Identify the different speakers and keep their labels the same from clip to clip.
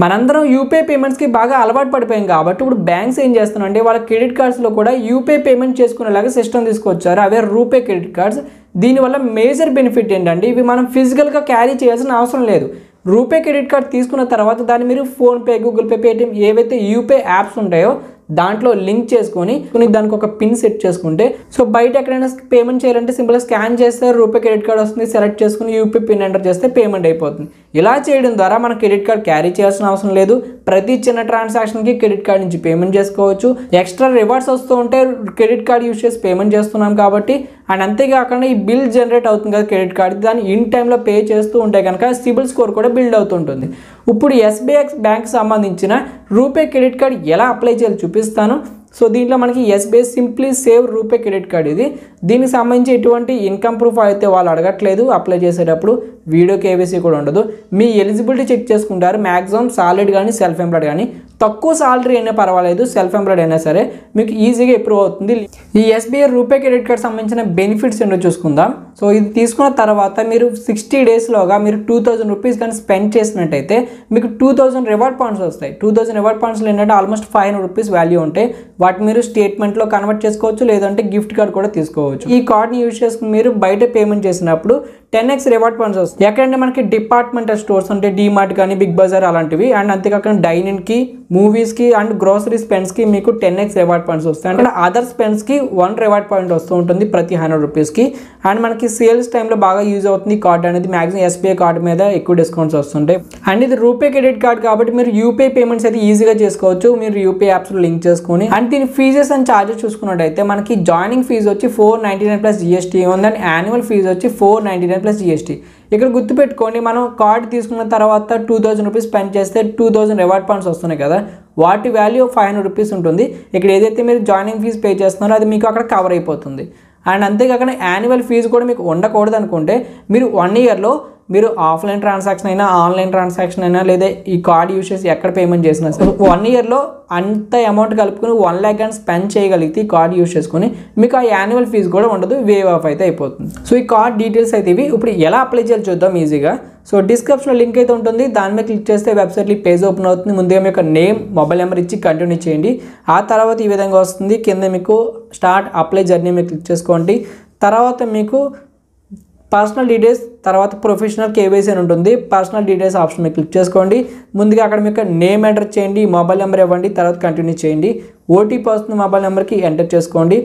Speaker 1: మనందరం యూపీఐ పేమెంట్స్కి బాగా అలవాటు పడిపోయాం కాబట్టి ఇప్పుడు బ్యాంక్స్ ఏం చేస్తున్నారంటే వాళ్ళ క్రెడిట్ కార్డ్స్లో కూడా యూపీఐ పేమెంట్ చేసుకునేలాగా సిస్టమ్ తీసుకొచ్చారు. అవే రూపే క్రెడిట్ కార్డ్స్. దీనివల్ల మేజర్ బెనిఫిట్ ఏంటంటే ఇవి మనం ఫిజికల్గా క్యారీ చేయాల్సిన అవసరం లేదు. రూపే క్రెడిట్ కార్డ్ తీసుకున్న తర్వాత దాన్ని మీరు ఫోన్పే, గూగుల్ పే, పేటిఎం ఏవైతే యూపీఐ యాప్స్ ఉంటాయో దాంట్లో లింక్ చేసుకొని దానికి ఒక పిన్ సెట్ చేసుకుంటే సో బయట ఎక్కడైనా పేమెంట్ చేయాలంటే సింపుల్గా స్కాన్ చేస్తే రూపే క్రెడిట్ కార్డ్ వస్తుంది. సెలెక్ట్ చేసుకుని యూపీఐ పిన్ ఎంటర్ చేస్తే పేమెంట్ అయిపోతుంది. ఇలా చేయడం ద్వారా మనం క్రెడిట్ కార్డ్ క్యారీ చేయాల్సిన అవసరం లేదు. ప్రతి చిన్న ట్రాన్సాక్షన్కి క్రెడిట్ కార్డ్ నుంచి పేమెంట్ చేసుకోవచ్చు. ఎక్స్ట్రా రివార్డ్స్ వస్తూ ఉంటే క్రెడిట్ కార్డ్ యూజ్ చేసి పేమెంట్ చేస్తున్నాం కాబట్టి. అండ్ అంతేకాకుండా ఈ బిల్ జనరేట్ అవుతుంది కదా క్రెడిట్ కార్డ్, దాన్ని ఇన్ టైంలో పే చేస్తూ ఉంటే కనుక సిబిల్ స్కోర్ కూడా బిల్డ్ అవుతుంటుంది. ఇప్పుడు ఎస్బీఐ బ్యాంక్ సంబంధించిన రూపే క్రెడిట్ కార్డ్ ఎలా అప్లై చేయాలో చూపిస్తాను. సో దీంట్లో మనకి SBI simply save RuPay credit card ఇది. దీనికి సంబంధించి ఎటువంటి ఇన్కమ్ ప్రూఫ్ అయితే వాళ్ళు అడగట్లేదు. అప్లై చేసేటప్పుడు వీడియో కేవైసీ కూడా ఉండదు. మీ ఎలిజిబిలిటీ చెక్ చేసుకుంటారు. మ్యాక్సిమం సాలరీ కానీ సెల్ఫ్ ఎంప్లాయిడ్ కానీ, తక్కువ సాలరీ అయినా పర్వాలేదు, సెల్ఫ్ ఎంప్లాయిడ్ అయినా సరే మీకు ఈజీగా అప్రూవ్ అవుతుంది. ఈ ఎస్బీఐ రూపే క్రెడిట్ కార్డ్ సంబంధించిన బెనిఫిట్స్ ఏంటో చూసుకుందాం. సో ఇది తీసుకున్న తర్వాత మీరు 60 డేస్లోగా మీరు 2000 రూపీస్ కానీ స్పెండ్ చేసినట్టయితే మీకు 2000 రివార్డ్ పాయింట్స్ వస్తాయి. 2000 రివార్డ్ పాయింట్స్లో ఏంటంటే ఆల్మోస్ట్ 500 రూపీస్ వాల్యూ ఉంటాయి. వాటిని మీరు స్టేట్మెంట్లో కన్వర్ట్ చేసుకోవచ్చు, లేదంటే గిఫ్ట్ కార్డ్ కూడా తీసుకోవచ్చు. ఈ కార్డ్ని యూజ్ చేసుకుని మీరు బయట పేమెంట్ చేసినప్పుడు 10x రివార్డ్ పాయింట్స్ వస్తాయి. ఎక్కడంటే మనకి డిపార్ట్మెంటల్ స్టోర్స్ అంటే డీమార్ట్ కానీ, బిగ్ బజార్ అలాంటివి. అండ్ అంతేకాకుండా డైనింగ్కి, మూవీస్కి అండ్ గ్రోసరీ స్పెండ్స్కి మీకు 10x రివార్డ్ పాయింట్స్ వస్తాయి. అంటే అదర్ స్పెండ్స్కి 1 రివార్డ్ పాయింట్ వస్తూ ఉంటుంది ప్రతి 100 రూపీస్కి. అండ్ మనకి సేల్స్ టైంలో బాగా యూజ్ అవుతుంది కార్డ్ అనేది. మ్యాక్సిమం ఎస్బీఐ కార్డు మీద ఎక్కువ డిస్కౌంట్స్ వస్తుంటాయి. అండ్ ఇది రూపే క్రెడిట్ కార్డ్ కాబట్టి మీరు యూపీఐ పేమెంట్స్ అయితే ఈజీగా చేసుకోవచ్చు. మీరు యూపీఐ యాప్స్లో లింక్ చేసుకొని. అండ్ దీని ఫీజెస్ అండ్ ఛార్జెస్ చూసుకున్నట్టయితే మనకి జాయినింగ్ ఫీజు వచ్చి 499 ప్లస్ జిఎస్టీ ఉంది. అండ్ యాన్యువల్ ఫీజు వచ్చి 499 ప్లస్ జిఎస్టీ. ఇక్కడ గుర్తుపెట్టుకోండి, మనం కార్డు తీసుకున్న తర్వాత 2000 రూపీస్ స్పెండ్ చేస్తే 2000 రివార్డ్ పాయింట్స్ వస్తున్నాయి కదా, వాటి వాల్యూ 500 రూపీస్ ఉంటుంది. ఇక్కడ ఏదైతే మీరు జాయినింగ్ ఫీజు పే చేస్తున్నారో అది మీకు అక్కడ కవర్ అయిపోతుంది. అండ్ అంతేకాకుండా యాన్యువల్ ఫీజు కూడా మీకు ఉండకూడదు అనుకుంటే మీరు 1 ఇయర్లో మీరు ఆఫ్లైన్ ట్రాన్సాక్షన్ అయినా, ఆన్లైన్ ట్రాన్సాక్షన్ అయినా, లేదా ఈ కార్డ్ యూజ్ చేసి ఎక్కడ పేమెంట్ చేసినా సరే 1 ఇయర్లో అంత అమౌంట్ కలుపుకొని 1 lakh కానీ స్పెండ్ చేయగలిగితే ఈ కార్డ్ యూజ్ చేసుకొని మీకు ఆ యాన్యువల్ ఫీజు కూడా ఉండదు, వేవ్ ఆఫ్ అయితే అయిపోతుంది. సో ఈ కార్డ్ డీటెయిల్స్ అయితే ఇవి. ఇప్పుడు ఎలా అప్లై చేయాలి చూద్దాం ఈజీగా. సో డిస్క్రిప్షన్లో లింక్ అయితే ఉంటుంది, దాని మీద క్లిక్ చేస్తే వెబ్సైట్లో పేజ్ ఓపెన్ అవుతుంది. ముందుగా మీ యొక్క నేమ్, మొబైల్ నెంబర్ ఇచ్చి కంటిన్యూ చేయండి. ఆ తర్వాత ఈ విధంగా వస్తుంది. కింద మీకు స్టార్ట్ అప్లై జర్నీ మీద క్లిక్ చేసుకోండి. తర్వాత మీకు పర్సనల్ డీటెయిల్స్, తర్వాత ప్రొఫెషనల్ కేవైసీ అని ఉంటుంది. పర్సనల్ డీటెయిల్స్ ఆప్షన్ మీద క్లిక్ చేసుకోండి. ముందుగా అక్కడ మీకు నేమ్ ఎంటర్ చేయండి, మొబైల్ నెంబర్ ఇవ్వండి, తర్వాత కంటిన్యూ చేయండి. ఓటీపీ వస్తుంది, మొబైల్ నెంబర్కి ఎంటర్ చేసుకోండి.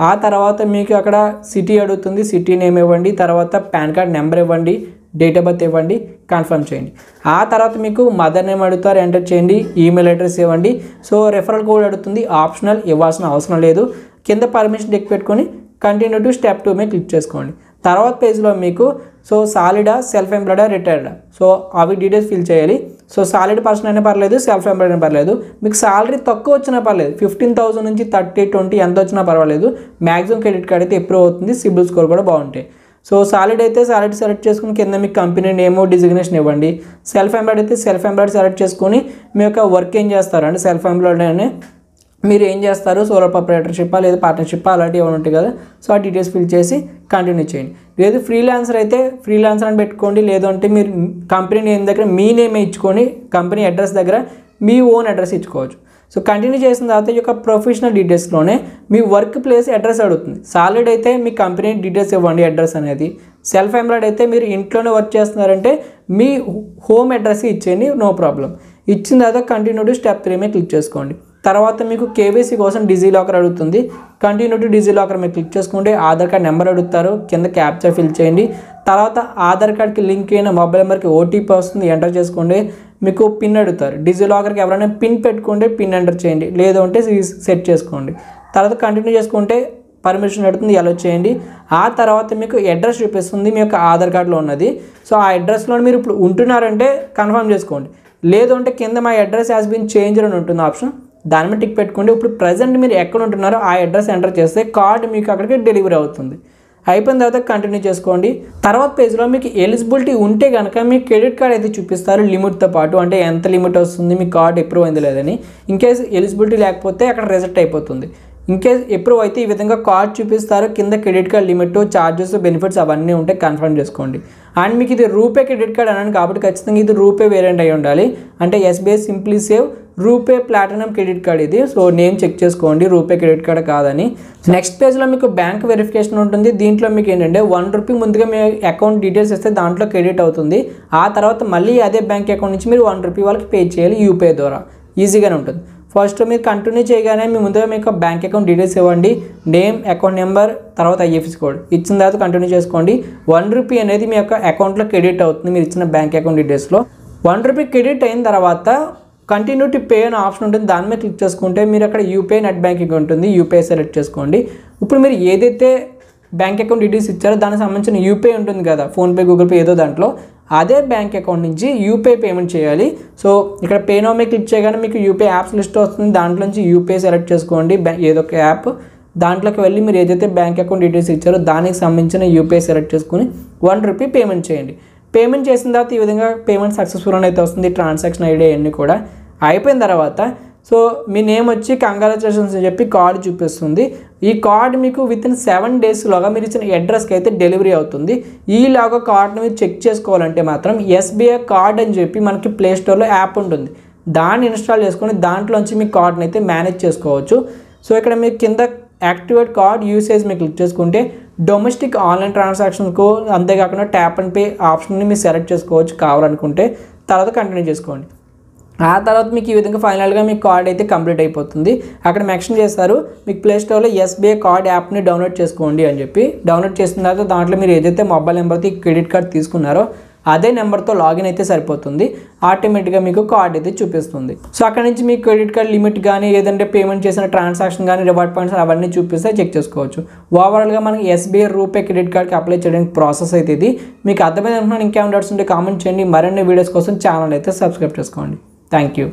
Speaker 1: ఆ తర్వాత మీకు అక్కడ సిటీ అడుగుతుంది, సిటీ నేమ్ ఇవ్వండి, తర్వాత పాన్ కార్డ్ నెంబర్ ఇవ్వండి, డేట్ ఆఫ్ బర్త్ ఇవ్వండి, కన్ఫర్మ్ చేయండి. ఆ తర్వాత మీకు మదర్ నేమ్ అడుగుతారు, ఎంటర్ చేయండి, ఈమెయిల్ అడ్రస్ ఇవ్వండి. సో రెఫరల్ కోడ్ అడుగుతుంది, ఆప్షనల్, ఇవ్వాల్సిన అవసరం లేదు. కింద పర్మిషన్ టిక్ పెట్టుకొని కంటిన్యూ టు స్టెప్ 2 మీద క్లిక్ చేసుకోండి. తర్వాత పేజ్లో మీకు సో సాలిడా, సెల్ఫ్ ఎంప్లాయిడా, రిటైర్డా, సో అవి డీటెయిల్స్ ఫిల్ చేయాలి. సో సాలిడ్ పర్సన్ అయినా పర్లేదు, సెల్ఫ్ ఎంప్లాయిడ్ అయినా పర్లేదు. మీకు సాలరీ తక్కువ వచ్చినా పర్లేదు, 15,000 నుంచి 30, 20 ఎంత వచ్చినా పర్వాలేదు. మ్యాక్సిమం క్రెడిట్ కార్డ్ అయితే అప్రూవ్ అవుతుంది, సిబిల్ స్కోర్ కూడా బాగుంటాయి. సో సాలిడ్ అయితే సాలిడ్ సెలెక్ట్ చేసుకుని కింద మీకు కంపెనీ నేమ్, డిజిగ్నేషన్ ఇవ్వండి. సెల్ఫ్ ఎంప్లాయిడ్ అయితే సెల్ఫ్ ఎంప్లాయిడ్ సెలెక్ట్ చేసుకొని మీ యొక్క వర్క్ ఏం చేస్తారు అంటే సెల్ఫ్ ఎంప్లాయిడ్ అనే మీరు ఏం చేస్తారు, సోలో ప్రొప్రైటర్షిప్ లేదా పార్ట్నర్షిప్ అలాంటివి ఏమైనా ఉంటాయి కదా, సో ఆ డీటెయిల్స్ ఫిల్ చేసి కంటిన్యూ చేయండి. లేదు ఫ్రీలాన్సర్ అయితే ఫ్రీలాన్సర్ అని పెట్టుకోండి, లేదంటే మీరు కంపెనీ నేమ్ దగ్గర మీ నేమే ఇచ్చుకొని కంపెనీ అడ్రస్ దగ్గర మీ ఓన్ అడ్రస్ ఇచ్చుకోవచ్చు. సో కంటిన్యూ చేసిన తర్వాత ఈ యొక్క ప్రొఫెషనల్ డీటెయిల్స్లోనే మీ వర్క్ ప్లేస్ అడ్రస్ అడుగుతుంది. సాలరీ అయితే మీ కంపెనీ డీటెయిల్స్ ఇవ్వండి, అడ్రస్ అనేది. సెల్ఫ్ ఎంప్లాయిడ్ అయితే మీరు ఇంట్లోనే వర్క్ చేస్తున్నారంటే మీ హోమ్ అడ్రస్ ఇచ్చేయండి, నో ప్రాబ్లం. ఇచ్చిన తర్వాత కంటిన్యూ టు స్టెప్ 3 మీద క్లిక్ చేసుకోండి. తర్వాత మీకు కేవైసీ కోసం డిజిలాకర్ అడుగుతుంది, కంటిన్యూ టు డిజిలాకర్ మీద క్లిక్ చేసుకుంటే ఆధార్ కార్డ్ నెంబర్ అడుగుతారు, కింద క్యాప్చా ఫిల్ చేయండి. తర్వాత ఆధార్ కార్డ్కి లింక్ అయిన మొబైల్ నెంబర్కి ఓటీపీ వస్తుంది, ఎంటర్ చేసుకోండి. మీకు పిన్ అడుగుతారు, డిజిలాకర్కి ఎవరైనా పిన్ పెట్టుకుంటే పిన్ ఎంటర్ చేయండి, లేదు అంటే సెట్ చేసుకోండి. తర్వాత కంటిన్యూ చేసుకుంటే పర్మిషన్ అడుగుతుంది, అలో చేయండి. ఆ తర్వాత మీకు అడ్రస్ చూపిస్తుంది మీ యొక్క ఆధార్ కార్డులో ఉన్నది. సో ఆ అడ్రస్లో మీరు ఇప్పుడు ఉంటున్నారంటే కన్ఫర్మ్ చేసుకోండి, లేదు అంటే కింద my address has been changed అని ఉంటుంది ఆప్షన్, దాని మీద టిక్ పెట్టుకోండి. ఇప్పుడు ప్రజెంట్ మీరు ఎక్కడ ఉంటున్నారో ఆ అడ్రస్ ఎంటర్ చేస్తే కార్డు మీకు అక్కడికి డెలివరీ అవుతుంది. అయిపోయిన తర్వాత కంటిన్యూ చేసుకోండి. తర్వాత పేజ్లో మీకు ఎలిజిబిలిటీ ఉంటే కనుక మీ క్రెడిట్ కార్డ్ అయితే చూపిస్తారు లిమిట్తో పాటు, అంటే ఎంత లిమిట్ వస్తుంది, మీ కార్డ్ అప్రూవ్ అయింది లేదని. ఇన్ కేసు ఎలిజిబిలిటీ లేకపోతే అక్కడ రిజెక్ట్ అయిపోతుంది. ఇన్కేస్ ఎప్పుడు అయితే ఈ విధంగా కార్డ్ చూపిస్తారో కింద credit card limit, charges, benefits అవన్నీ ఉంటాయి, కన్ఫర్మ్ చేసుకోండి. అండ్ మీకు ఇది రూపే క్రెడిట్ కార్డ్ అన్నాను కాబట్టి ఖచ్చితంగా ఇది రూపే వేరియంట్ అయి ఉండాలి. అంటే SBI simply save RuPay platinum credit card ఇది. సో నేమ్ చెక్ చేసుకోండి రూపే క్రెడిట్ కార్డ్ కాదని. నెక్స్ట్ పేజ్లో మీకు బ్యాంక్ వెరిఫికేషన్ ఉంటుంది. దీంట్లో మీకు ఏంటంటే ₹1 ముందుగా మీ అకౌంట్ డీటెయిల్స్ ఇస్తే దాంట్లో క్రెడిట్ అవుతుంది. ఆ తర్వాత మళ్ళీ అదే బ్యాంక్ అకౌంట్ నుంచి మీరు ₹1 వాళ్ళకి పే చేయాలి యూపీఐ ద్వారా. ఈజీగానే ఉంటుంది. ఫస్ట్ మీరు కంటిన్యూ చేయగానే మీ ముందుగా మీకు బ్యాంక్ అకౌంట్ డీటెయిల్స్ ఇవ్వండి, నేమ్, అకౌంట్ నెంబర్, తర్వాత ఐఎఫ్ఎస్సి కోడ్ ఇచ్చిన తర్వాత కంటిన్యూ చేసుకోండి. ₹1 అనేది మీ యొక్క అకౌంట్లో క్రెడిట్ అవుతుంది మీరు ఇచ్చిన బ్యాంక్ అకౌంట్ డీటెయిల్స్లో. ₹1 క్రెడిట్ అయిన తర్వాత కంటిన్యూ టు పే అనే ఆప్షన్ ఉంటుంది, దాని మీద క్లిక్ చేసుకుంటే మీరు అక్కడ యూపీఐ నెట్ బ్యాంకింగ్ ఉంటుంది, యూపీఐ సెలెక్ట్ చేసుకోండి. ఇప్పుడు మీరు ఏదైతే బ్యాంక్ అకౌంట్ డీటెయిల్స్ ఇచ్చారో దానికి సంబంధించిన యూపీఐ ఉంటుంది కదా, ఫోన్పే, గూగుల్ పే ఏదో దాంట్లో, అదే బ్యాంక్ అకౌంట్ నుంచి యూపీఐ పేమెంట్ చేయాలి. సో ఇక్కడ పే నౌ మీద క్లిక్ చేయగానే మీకు యూపీఐ యాప్స్ లిస్ట్ వస్తుంది, దాంట్లో నుంచి యూపీఐ సెలెక్ట్ చేసుకోండి, ఏదో ఒక యాప్. దాంట్లోకి వెళ్ళి మీరు ఏదైతే బ్యాంక్ అకౌంట్ డీటెయిల్స్ ఇచ్చారో దానికి సంబంధించిన యూపీఐ సెలెక్ట్ చేసుకుని ₹1 పేమెంట్ చేయండి. పేమెంట్ చేసిన తర్వాత ఈ విధంగా పేమెంట్ సక్సెస్ఫుల్ అని అయితే వస్తుంది, ట్రాన్సాక్షన్ ఐడి అన్నీ కూడా అయిపోయిన తర్వాత సో మీ నేమ్ వచ్చి కంగ్రాచులేషన్స్ అని చెప్పి కార్డు చూపిస్తుంది. ఈ కార్డు మీకు వితిన్ 7 డేస్లోగా మీరు ఇచ్చిన అడ్రస్కి అయితే డెలివరీ అవుతుంది. ఈలాగా కార్డుని మీరు చెక్ చేసుకోవాలంటే మాత్రం ఎస్బీఐ కార్డ్ అని చెప్పి మనకి ప్లే స్టోర్లో యాప్ ఉంటుంది, దాన్ని ఇన్స్టాల్ చేసుకొని దాంట్లోంచి మీ కార్డుని అయితే మేనేజ్ చేసుకోవచ్చు. సో ఇక్కడ మీకు కింద యాక్టివేట్ కార్డ్ యూసేజ్ మీరు క్లిక్ చేసుకుంటే డొమెస్టిక్ ఆన్లైన్ ట్రాన్సాక్షన్కు, అంతేకాకుండా ట్యాప్ అండ్ పే ఆప్షన్ని మీరు సెలెక్ట్ చేసుకోవచ్చు కావాలనుకుంటే. తర్వాత కంటిన్యూ చేసుకోండి. ఆ తర్వాత మీకు ఈ విధంగా ఫైనల్గా మీ కార్డ్ అయితే కంప్లీట్ అయిపోతుంది. అక్కడ మెన్షన్ చేస్తారు మీకు ప్లే స్టోర్లో ఎస్బీఐ కార్డ్ యాప్ని డౌన్లోడ్ చేసుకోండి అని చెప్పి. డౌన్లోడ్ చేసిన తర్వాత దాంట్లో మీరు ఏదైతే మొబైల్ నెంబర్తో క్రెడిట్ కార్డ్ తీసుకున్నారో అదే నెంబర్తో లాగిన్ అయితే సరిపోతుంది, ఆటోమేటిక్గా మీకు కార్డ్ అయితే చూపిస్తుంది. సో అక్కడ నుంచి మీ క్రెడిట్ కార్డ్ లిమిట్ కానీ ఏదంటే పేమెంట్ చేసిన ట్రాన్సాక్షన్ కానీ రివార్డ్ పాయింట్స్ అవన్నీ చూపిస్తే చెక్ చేసుకోవచ్చు. ఓవరాల్గా మనకి ఎస్బీఐ రూపే క్రెడిట్ కార్డ్కి అప్లై చేయడానికి ప్రాసెస్ అయితే ఇది. మీకు అర్థమైంది అనుకున్నాను. ఇంకేమైనా డౌట్స్ ఉంటే కామెంట్ చేయండి. మరిన్ని వీడియోస్ కోసం ఛానల్ అయితే సబ్స్క్రైబ్ చేసుకోండి. Thank you.